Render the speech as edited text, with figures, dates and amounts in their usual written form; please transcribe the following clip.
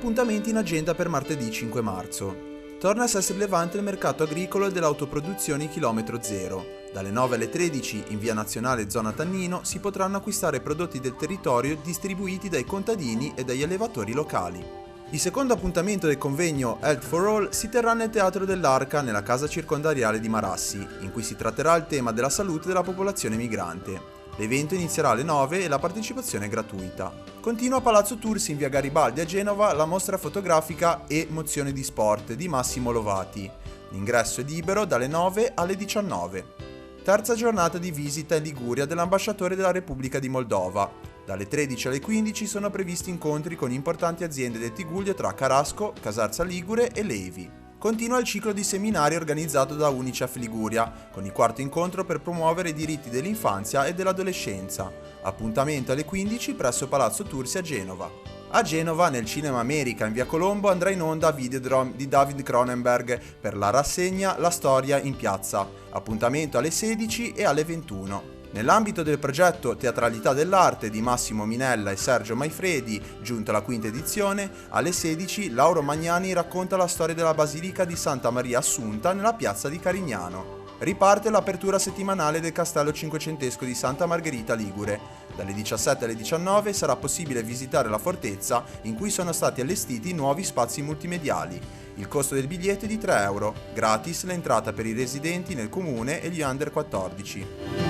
Appuntamenti in agenda per martedì 5 marzo. Torna a essere rilevante il mercato agricolo e dell'autoproduzione chilometro zero. Dalle 9 alle 13 in via Nazionale Zona Tannino si potranno acquistare prodotti del territorio distribuiti dai contadini e dagli allevatori locali. Il secondo appuntamento del convegno Health for All si terrà nel Teatro dell'Arca nella casa circondariale di Marassi, in cui si tratterà il tema della salute della popolazione migrante. L'evento inizierà alle 9 e la partecipazione è gratuita. Continua a Palazzo Tours in via Garibaldi a Genova la mostra fotografica e Mozione di Sport di Massimo Lovati. L'ingresso è libero dalle 9 alle 19. Terza giornata di visita in Liguria dell'ambasciatore della Repubblica di Moldova. Dalle 13 alle 15 sono previsti incontri con importanti aziende del Tigullio tra Carasco, Casarza Ligure e Levi. Continua il ciclo di seminari organizzato da Unicef Liguria, con il quarto incontro per promuovere i diritti dell'infanzia e dell'adolescenza. Appuntamento alle 15 presso Palazzo Tursi a Genova. A Genova, nel Cinema America in via Colombo, andrà in onda Videodrome di David Cronenberg per la rassegna La storia in piazza. Appuntamento alle 16 e alle 21. Nell'ambito del progetto Teatralità dell'Arte di Massimo Minella e Sergio Maifredi, giunto alla quinta edizione, alle 16 Lauro Magnani racconta la storia della Basilica di Santa Maria Assunta nella piazza di Carignano. Riparte l'apertura settimanale del Castello Cinquecentesco di Santa Margherita Ligure. Dalle 17 alle 19 sarà possibile visitare la fortezza in cui sono stati allestiti nuovi spazi multimediali. Il costo del biglietto è di 3 euro, gratis l'entrata per i residenti nel comune e gli under 14.